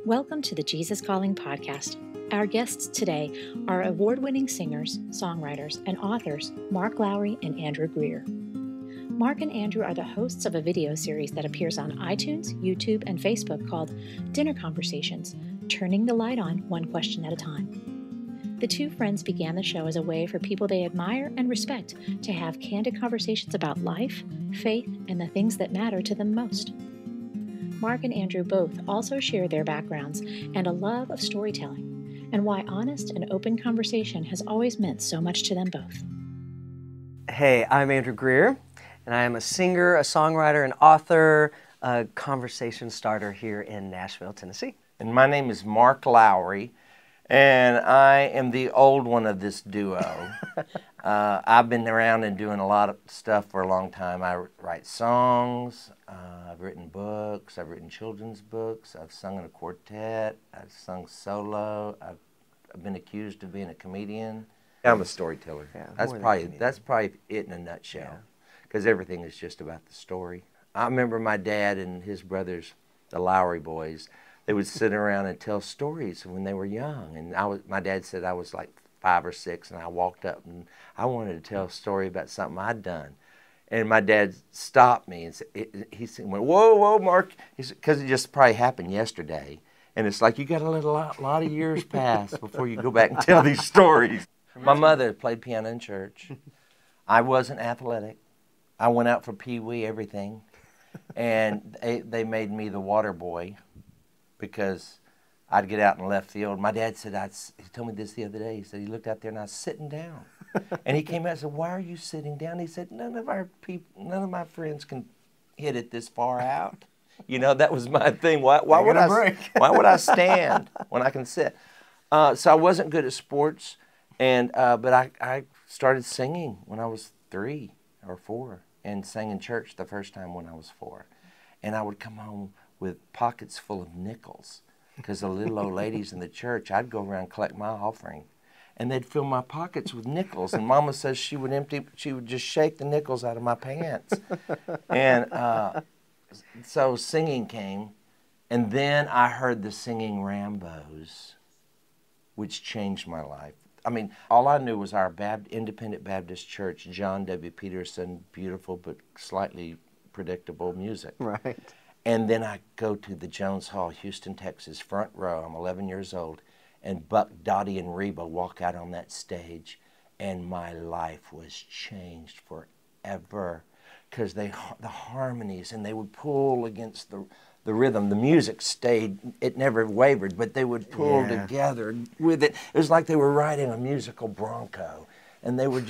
Welcome to the Jesus Calling podcast. Our guests today are award-winning singers, songwriters, and authors Mark Lowry and Andrew Greer. Mark and Andrew are the hosts of a video series that appears on iTunes, YouTube, and Facebook called Dinner Conversations, Turning the Light On One Question at a Time. The two friends began the show as a way for people they admire and respect to have candid conversations about life, faith, and the things that matter to them most. Mark and Andrew both also share their backgrounds and a love of storytelling, and why honest and open conversation has always meant so much to them both. Hey, I'm Andrew Greer, and I am a singer, a songwriter, an author, a conversation starter here in Nashville, Tennessee. And my name is Mark Lowry, and I am the old one of this duo. I've been around and doing a lot of stuff for a long time. I write songs, I've written books, I've written children's books, I've sung in a quartet, I've sung solo, I've been accused of being a comedian. I'm a storyteller. Yeah, that's probably it in a nutshell, because everything is just about the story. I remember my dad and his brothers, the Lowry boys, they would sit around and tell stories when they were young. And my dad said I was like 5 or 6, and I walked up and I wanted to tell a story about something I'd done. And my dad stopped me and said, went, whoa, Mark, because it just probably happened yesterday. And it's like, you got to let a lot of years pass before you go back and tell these stories. My mother played piano in church. I wasn't athletic. I went out for pee-wee, everything. And they made me the water boy because I'd get out in left field. My dad said, he told me this the other day. He said he looked out there and I was sitting down. And he came out and said, why are you sitting down? He said, none of my friends can hit it this far out. You know, that was my thing. Why would I stand when I can sit? So I wasn't good at sports, but I started singing when I was 3 or 4 and sang in church the first time when I was 4. And I would come home with pockets full of nickels. Because the little old ladies in the church, I'd go around and collect my offering, and they'd fill my pockets with nickels. And Mama says she would just shake the nickels out of my pants. And so singing came, and then I heard the singing Rambos, which changed my life. I mean, all I knew was our independent Baptist church, John W. Peterson, beautiful but slightly predictable music. Right. And then I go to the Jones Hall, Houston, Texas, front row. I'm 11 years old. And Buck, Dottie, and Reba walk out on that stage. And my life was changed forever. Because the harmonies, and they would pull against the rhythm. The music stayed, it never wavered, but they would pull together with it. It was like they were riding a musical bronco. And they were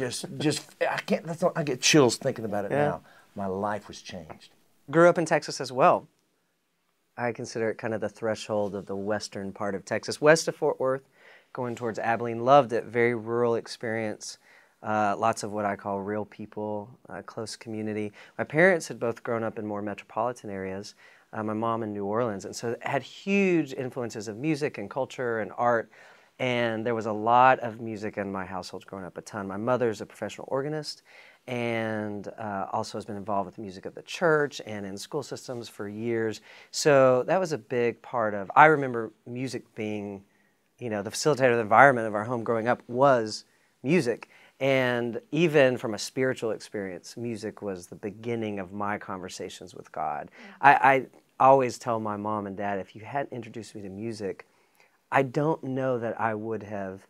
I get chills thinking about it now. My life was changed. Grew up in Texas as well. I consider it kind of the threshold of the western part of Texas, west of Fort Worth, going towards Abilene. Loved it, very rural experience. Lots of what I call real people, close community. My parents had both grown up in more metropolitan areas, my mom in New Orleans, and so had huge influences of music and culture and art, and there was a lot of music in my household growing up, a ton. My mother's a professional organist, and also has been involved with the music of the church and in school systems for years. So that was a big part of, I remember music being, the facilitative environment of our home growing up was music. And even from a spiritual experience, music was the beginning of my conversations with God. I always tell my mom and dad, if you hadn't introduced me to music, I don't know that I would have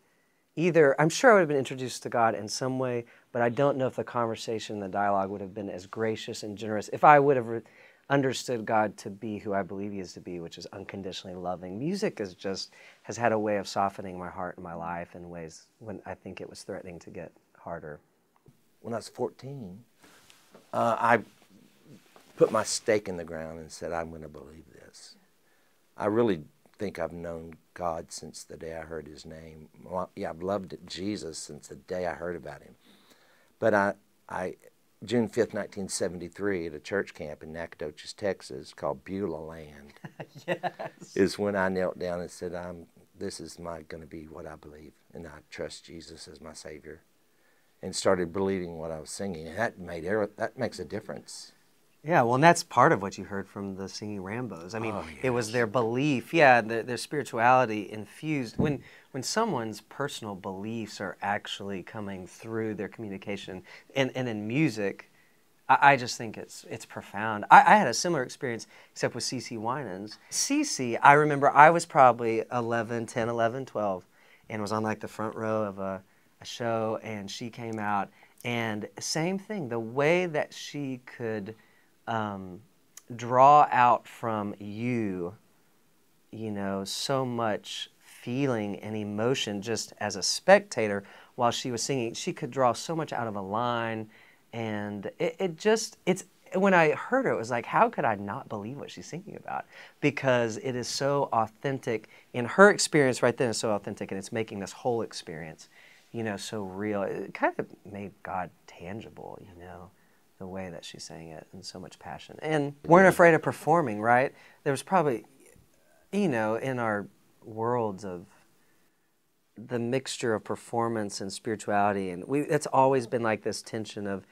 I'm sure I would have been introduced to God in some way, but I don't know if the conversation, the dialogue would have been as gracious and generous if I would have understood God to be who I believe He is to be, which is unconditionally loving. Music has had a way of softening my heart and my life in ways when I think it was threatening to get harder. When I was 14, I put my stake in the ground and said, I'm going to believe this. I really think I've known God since the day I heard His name. Well, I've loved Jesus since the day I heard about Him. But June 5th, 1973, at a church camp in Nacogdoches, Texas, called Beulah Land, is when I knelt down and said, this is going to be what I believe, and I trust Jesus as my Savior, and started believing what I was singing. And that makes a difference. Yeah, well, and that's part of what you heard from the singing Rambos. I mean, it was their belief, their spirituality infused. When someone's personal beliefs are actually coming through their communication, and in music, I just think it's profound. I had a similar experience, except with CeCe Winans. CeCe, I remember I was probably 10, 11, 12, and was on like the front row of a show, and she came out, and same thing, the way that she could draw out from you know, so much feeling and emotion just as a spectator while she was singing. She could draw so much out of a line, and it's when I heard her, it was like, how could I not believe what she's singing about? Because it is so authentic. In her experience right then, it's so authentic, and it's making this whole experience, you know, so real. It kind of made God tangible, you know, the way that she sang it, and so much passion. And weren't afraid of performing, right? There was probably, you know, in our worlds of the mixture of performance and spirituality, and it's always been like this tension of,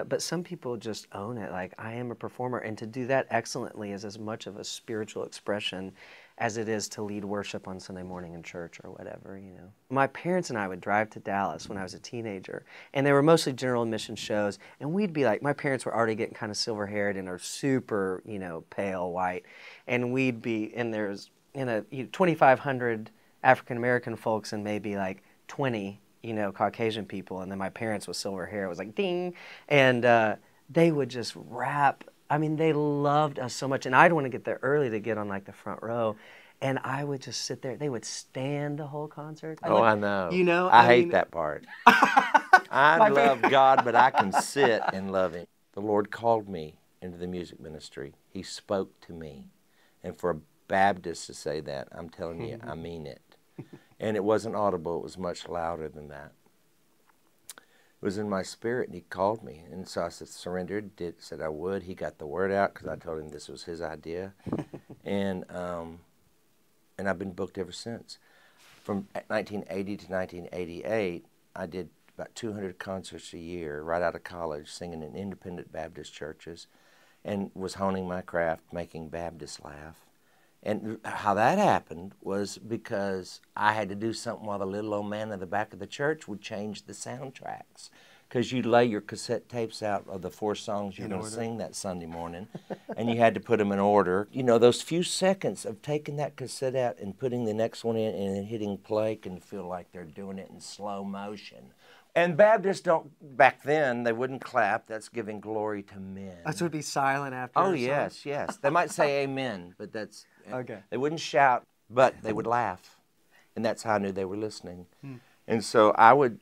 but some people just own it, like, I am a performer, and to do that excellently is as much of a spiritual expression as it is to lead worship on Sunday morning in church or whatever, you know. My parents and I would drive to Dallas when I was a teenager, and they were mostly general admission shows, and we'd be like, my parents were already getting kind of silver-haired and are super, you know, pale white, and we'd be, and there's, 2,500 African-American folks and maybe like 20, you know, Caucasian people, and then my parents with silver hair, it was like ding, and they would just rap. I mean, they loved us so much, and I'd want to get there early to get on like the front row, and I would just sit there. They would stand the whole concert. I know. You know, I hate that part. I love God, but I can sit and love Him. The Lord called me into the music ministry. He spoke to me, and for a Baptist to say that, I'm telling you, I mean it. And it wasn't audible, it was much louder than that. It was in my spirit, and He called me. And so I surrendered, said I would. He got the word out because I told him this was his idea. And I've been booked ever since. From 1980 to 1988, I did about 200 concerts a year right out of college, singing in independent Baptist churches, and was honing my craft, making Baptists laugh. And how that happened was because I had to do something while the little old man in the back of the church would change the soundtracks. Because you'd lay your cassette tapes out of the 4 songs you're going to sing that Sunday morning, and you had to put them in order. You know, those few seconds of taking that cassette out and putting the next one in and then hitting play can feel like they're doing it in slow motion. And Baptists don't, back then, they wouldn't clap. That's giving glory to men. That would be silent after. Oh, yes, yes. They might say amen, but that's, okay. They wouldn't shout, but they would laugh. And that's how I knew they were listening. And so I would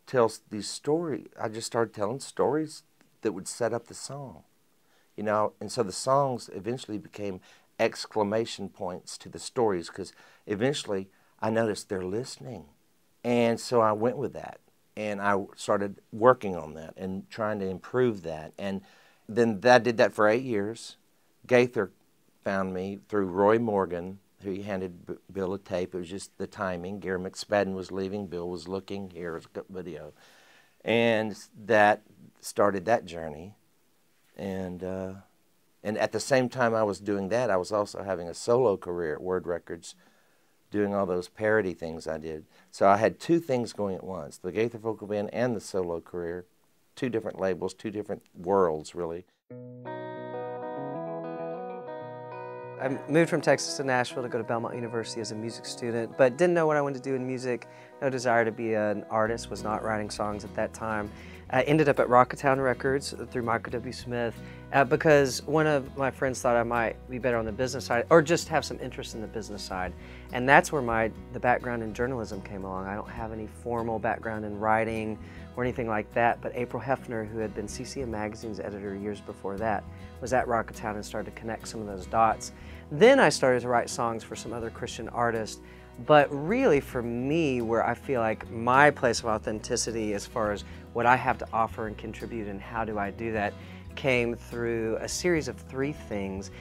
tell these stories. I just started telling stories that would set up the song. You know, and so the songs eventually became exclamation points to the stories, because eventually I noticed they're listening. And so I went with that. And I started working on that and trying to improve that. And then I did that for 8 years. Gaither found me through Roy Morgan, who he handed Bill a tape. It was just the timing. Gary McSpadden was leaving. Bill was looking. Here's a video. And that started that journey. And at the same time I was doing that, I was also having a solo career at Word Records, doing all those parody things I did. So I had 2 things going at once, the Gaither Vocal Band and the solo career, 2 different labels, 2 different worlds, really. I moved from Texas to Nashville to go to Belmont University as a music student, but didn't know what I wanted to do in music. No desire to be an artist, was not writing songs at that time. I ended up at Rocketown Records through Michael W. Smith because one of my friends thought I might be better on the business side or just have some interest in the business side. And that's where the background in journalism came along. I don't have any formal background in writing or anything like that, but April Hefner, who had been CCM Magazine's editor years before that, was at Rocketown and started to connect some of those dots. Then I started to write songs for some other Christian artists, but really for me, where I feel like my place of authenticity as far as what I have to offer and contribute and how do I do that, came through a series of 3 things.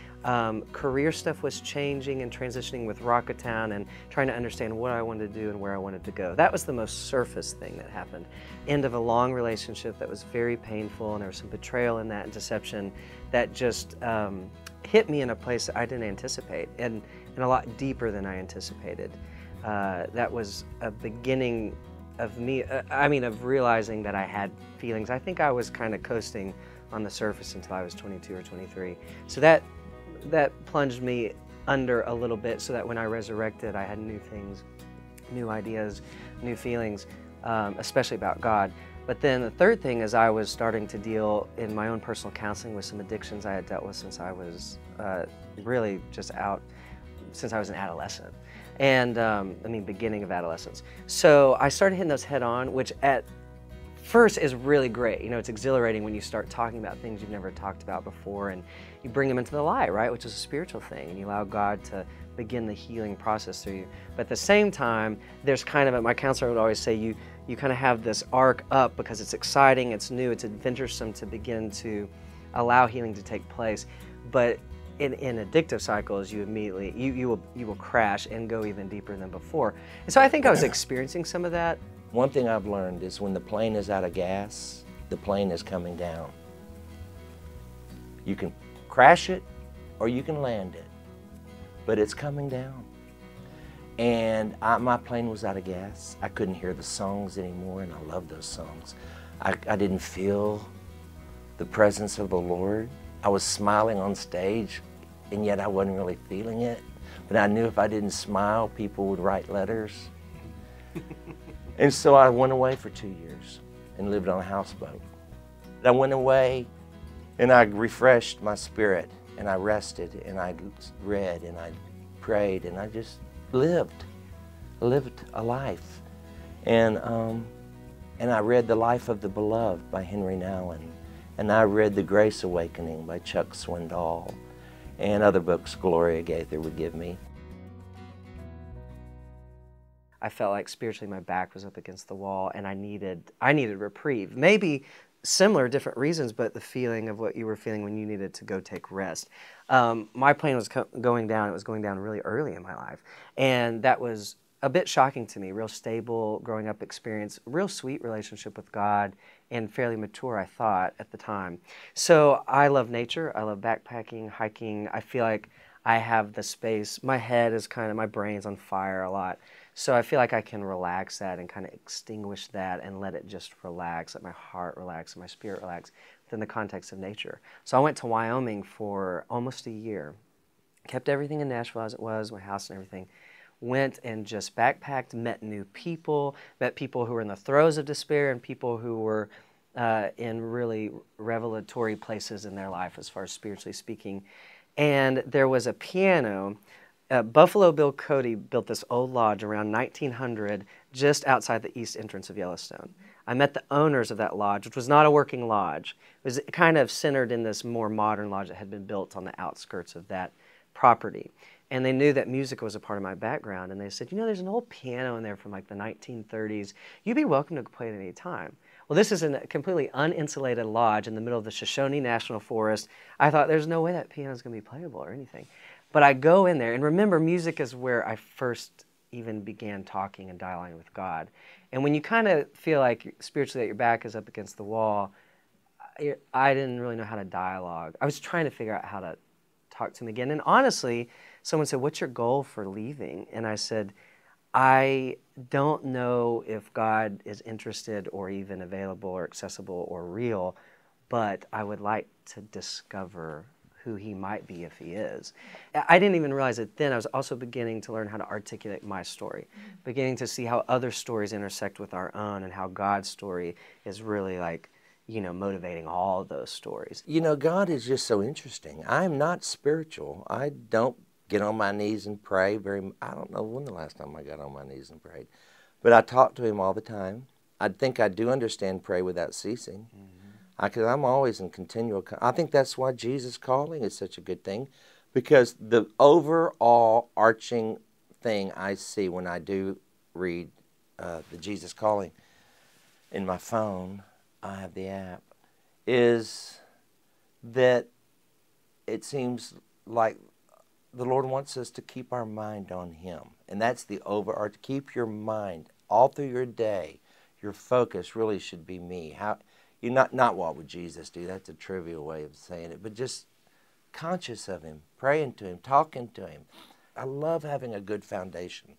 Career stuff was changing and transitioning with Rocketown and trying to understand what I wanted to do and where I wanted to go. That was the most surface thing that happened. End of a long relationship that was very painful, and there was some betrayal in that and deception that just hit me in a place that I didn't anticipate, and a lot deeper than I anticipated. That was a beginning of me, of realizing that I had feelings. I think I was kind of coasting on the surface until I was 22 or 23. So that plunged me under a little bit, so that when I resurrected, I had new things, new ideas, new feelings, especially about God. But then the third thing is I was starting to deal in my own personal counseling with some addictions I had dealt with since I was really just out, since I was an adolescent. And beginning of adolescence. So I started hitting those head on, which at first is really great. You know, it's exhilarating when you start talking about things you've never talked about before, and you bring them into the light, right? Which is a spiritual thing, and you allow God to begin the healing process through you. But at the same time, there's kind of, my counselor would always say, you kind of have this arc up because it's exciting, it's new, it's adventuresome to begin to allow healing to take place. But in addictive cycles, you immediately, you will crash and go even deeper than before. And so I think I was experiencing some of that. One thing I've learned is when the plane is out of gas, the plane is coming down. You can crash it or you can land it, but it's coming down. And my plane was out of gas. I couldn't hear the songs anymore, and I love those songs. I didn't feel the presence of the Lord. I was smiling on stage, and yet I wasn't really feeling it. But I knew if I didn't smile, people would write letters. And so I went away for 2 years and lived on a houseboat. I went away and I refreshed my spirit, and I rested, and I read, and I prayed, and I just lived a life. And I read The Life of the Beloved by Henry Nouwen. And I read The Grace Awakening by Chuck Swindoll, and other books Gloria Gaither would give me. I felt like spiritually my back was up against the wall, and I needed reprieve. Maybe similar, different reasons, but the feeling of what you were feeling when you needed to go take rest. My plane was going down. It was going down really early in my life, and that was a bit shocking to me. Real stable growing up experience, real sweet relationship with God, and fairly mature, I thought, at the time. So I love nature. I love backpacking, hiking. I feel like I have the space. My head is my brain's on fire a lot. So I feel like I can relax that and kind of extinguish that and let it just relax, let my heart relax and my spirit relax within the context of nature. So I went to Wyoming for almost a year, kept everything in Nashville as it was, my house and everything. Went and just backpacked, met new people, met people who were in the throes of despair and people who were in really revelatory places in their life as far as spiritually speaking. And there was a piano. Buffalo Bill Cody built this old lodge around 1900 just outside the east entrance of Yellowstone. I met the owners of that lodge, which was not a working lodge. It was kind of centered in this more modern lodge that had been built on the outskirts of that property. And they knew that music was a part of my background, and they said, you know, there's an old piano in there from like the 1930s. You'd be welcome to play it at any time. Well, this is a completely uninsulated lodge in the middle of the Shoshone National Forest. I thought there's no way that piano is going to be playable or anything. But I go in there, and remember, music is where I first even began talking and dialoguing with God. And when you kind of feel like spiritually that your back is up against the wall, I didn't really know how to dialogue. I was trying to figure out how to talk to him again. And honestly, someone said, what's your goal for leaving? And I said, I don't know if God is interested or even available or accessible or real, but I would like to discover who he might be if he is. I didn't even realize it then. I was also beginning to learn how to articulate my story, beginning to see how other stories intersect with our own and how God's story is really like, you know, motivating all of those stories. You know, God is just so interesting. I'm not spiritual. I don't get on my knees and pray I don't know when the last time I got on my knees and prayed, but I talk to him all the time. I think I do understand pray without ceasing. Because I'm always in continual. I think that's why Jesus calling is such a good thing, because the overall arching thing I see when I do read the Jesus calling in my phone, I have the app, is that it seems like the Lord wants us to keep our mind on Him. And that's the overarching. Keep your mind all through your day. Your focus really should be me. How you not what would Jesus do? That's a trivial way of saying it, but just conscious of Him, praying to Him, talking to Him. I love having a good foundation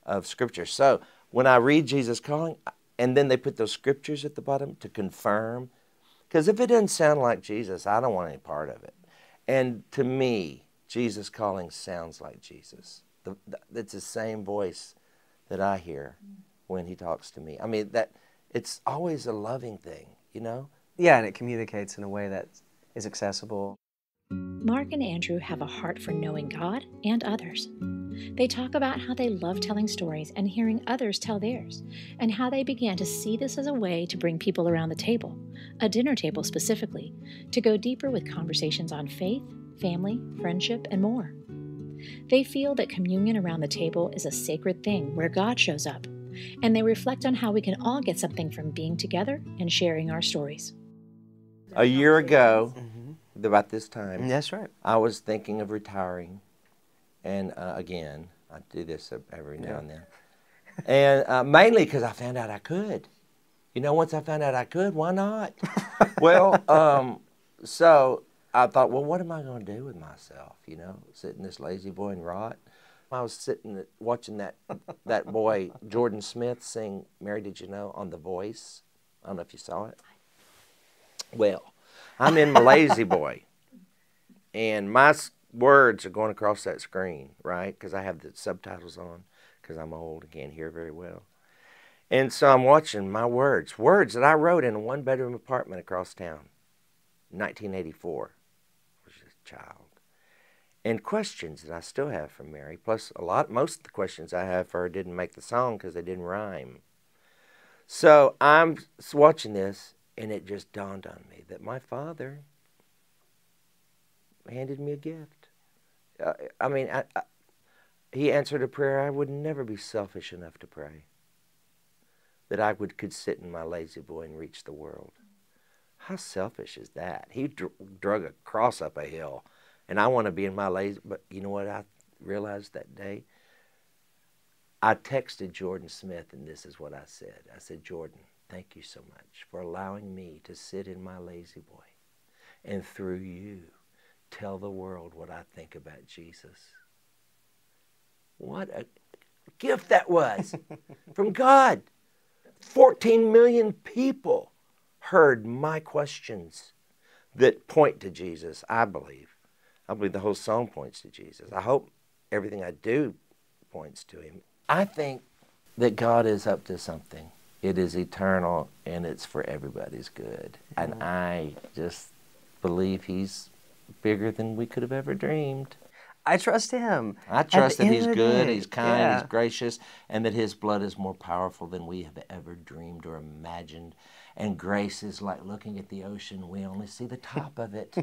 of Scripture. So when I read Jesus Calling, and then they put those scriptures at the bottom to confirm, because if it doesn't sound like Jesus, I don't want any part of it. And to me, Jesus Calling sounds like Jesus. It's the same voice that I hear when He talks to me. I mean, that it's always a loving thing, you know? Yeah, and it communicates in a way that is accessible. Mark and Andrew have a heart for knowing God and others. They talk about how they love telling stories and hearing others tell theirs, and how they began to see this as a way to bring people around the table, a dinner table specifically, to go deeper with conversations on faith, family, friendship, and more. They feel that communion around the table is a sacred thing where God shows up, and they reflect on how we can all get something from being together and sharing our stories. A year ago, about this time, That's right. I was thinking of retiring. And again, I do this every now and then. And mainly because I found out I could. You know, once I found out I could, why not? Well, so I thought, well, what am I going to do with myself? You know, sit in this lazy boy and rot. I was sitting watching that boy, Jordan Smith, sing Mary Did You Know on The Voice. I don't know if you saw it. Well, I'm in my lazy boy. And my words are going across that screen, right? Because I have the subtitles on because I'm old and can't hear very well. And so I'm watching my words that I wrote in a one-bedroom apartment across town, 1984. I was just a child. And questions that I still have from Mary, plus most of the questions I have for her didn't make the song because they didn't rhyme. So I'm watching this, and it just dawned on me that my father handed me a gift. He answered a prayer I would never be selfish enough to pray. That I could sit in my lazy boy and reach the world. How selfish is that? He drug a cross up a hill, and I want to be in my lazy. But you know what I realized that day? I texted Jordan Smith, and this is what I said. I said, Jordan, thank you so much for allowing me to sit in my lazy boy, and through you, tell the world what I think about Jesus. What a gift that was from God. 14 million people heard my questions that point to Jesus, I believe. I believe the whole song points to Jesus. I hope everything I do points to Him. I think that God is up to something. It is eternal, and it's for everybody's good. And I just believe He's bigger than we could have ever dreamed. I trust Him. I trust that He's good, day, He's kind, He's gracious, and that His blood is more powerful than we have ever dreamed or imagined. And grace is like looking at the ocean. We only see the top of it.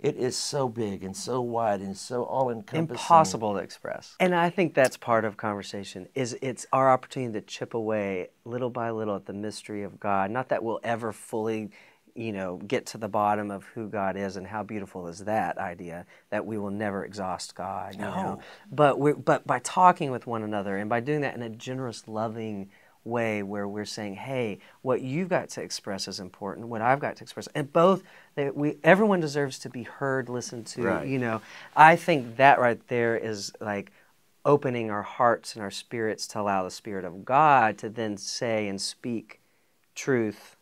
It is so big and so wide and so all-encompassing. Impossible to express. And I think that's part of conversation, is it's our opportunity to chip away little by little at the mystery of God. Not that we'll ever fully get to the bottom of who God is, and how beautiful is that idea, that we will never exhaust God. No. But by talking with one another, and by doing that in a generous, loving way, where we're saying, hey, what you've got to express is important, what I've got to express, and everyone deserves to be heard, listened to. Right. I think that right there is like opening our hearts and our spirits to allow the Spirit of God to then say and speak truth.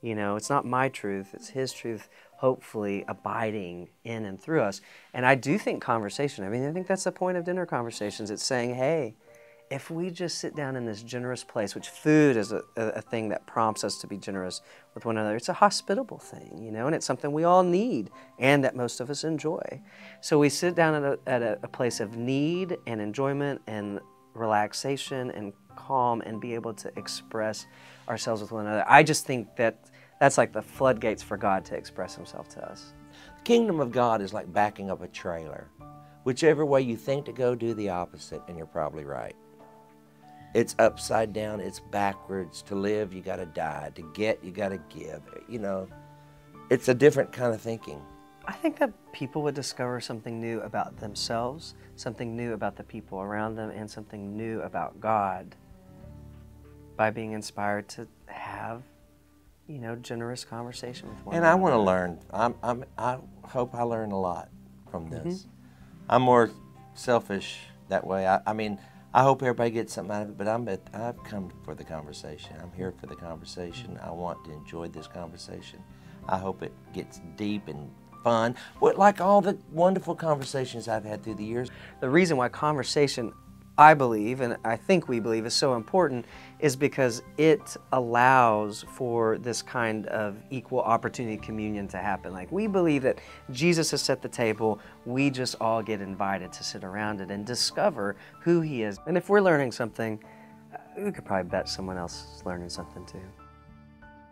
It's not my truth, it's His truth, hopefully abiding in and through us. And I do think conversation, I think that's the point of dinner conversations. It's saying, hey, if we just sit down in this generous place, which food is a thing that prompts us to be generous with one another, it's a hospitable thing, and it's something we all need and that most of us enjoy. So we sit down at a place of need and enjoyment and relaxation and calm, and be able to express ourselves with one another. I just think that's like the floodgates for God to express Himself to us. The kingdom of God is like backing up a trailer. Whichever way you think to go, do the opposite, and you're probably right. It's upside down, it's backwards. To live, you got to die. To get, you got to give. It's a different kind of thinking. I think that people would discover something new about themselves, something new about the people around them, and something new about God by being inspired to have, generous conversation with one And another. I want to learn. I hope I learn a lot from this. I'm more selfish that way. I mean, I hope everybody gets something out of it, but I've come for the conversation. I'm here for the conversation. I want to enjoy this conversation. I hope it gets deep and fun, like all the wonderful conversations I've had through the years. The reason why conversation, I believe, and I think we believe, is so important is because it allows for this kind of equal opportunity communion to happen. Like, we believe that Jesus has set the table, we just all get invited to sit around it and discover who He is. And if we're learning something, we could probably bet someone else is learning something too.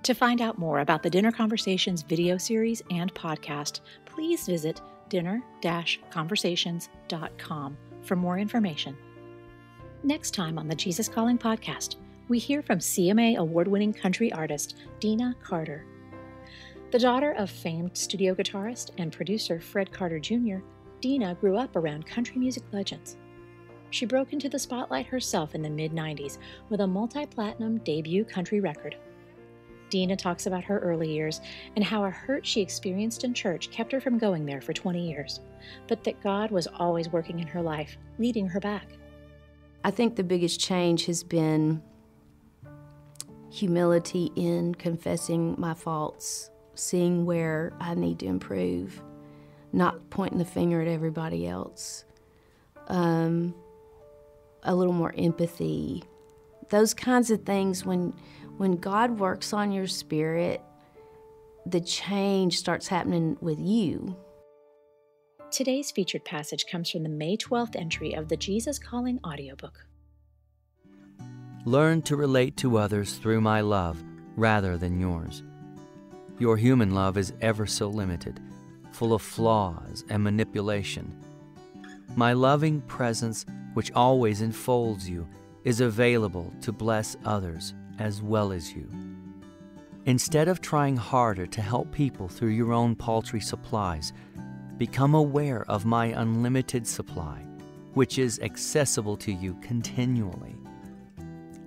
To find out more about the Dinner Conversations video series and podcast, please visit dinner-conversations.com for more information. Next time on the Jesus Calling podcast, we hear from CMA award-winning country artist Deena Carter. The daughter of famed studio guitarist and producer Fred Carter Jr., Deena grew up around country music legends. She broke into the spotlight herself in the mid-90s with a multi-platinum debut country record. Deena talks about her early years and how a hurt she experienced in church kept her from going there for 20 years, but that God was always working in her life, leading her back. I think the biggest change has been humility in confessing my faults, seeing where I need to improve, not pointing the finger at everybody else, a little more empathy, those kinds of things. When God works on your spirit, the change starts happening with you. Today's featured passage comes from the May 12th entry of the Jesus Calling audiobook. Learn to relate to others through my love rather than yours. Your human love is ever so limited, full of flaws and manipulation. My loving presence, which always enfolds you, is available to bless others as well as you. Instead of trying harder to help people through your own paltry supplies, become aware of my unlimited supply, which is accessible to you continually.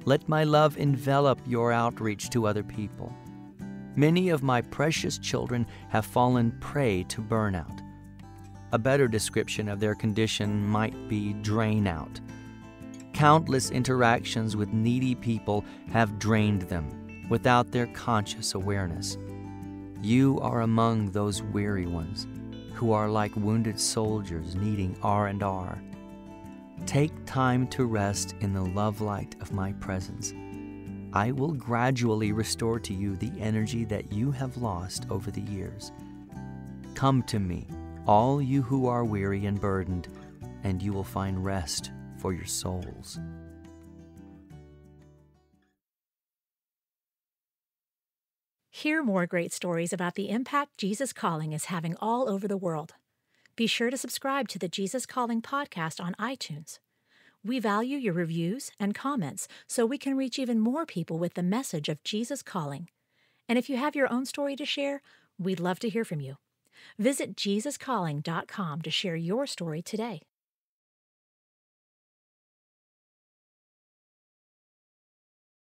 Let my love envelop your outreach to other people. Many of my precious children have fallen prey to burnout. A better description of their condition might be drain out. Countless interactions with needy people have drained them without their conscious awareness. You are among those weary ones who are like wounded soldiers needing R&R. Take time to rest in the love light of my presence. I will gradually restore to you the energy that you have lost over the years. Come to me, all you who are weary and burdened, and you will find rest for your souls. Hear more great stories about the impact Jesus Calling is having all over the world. Be sure to subscribe to the Jesus Calling podcast on iTunes. We value your reviews and comments so we can reach even more people with the message of Jesus Calling. And if you have your own story to share, we'd love to hear from you. Visit JesusCalling.com to share your story today.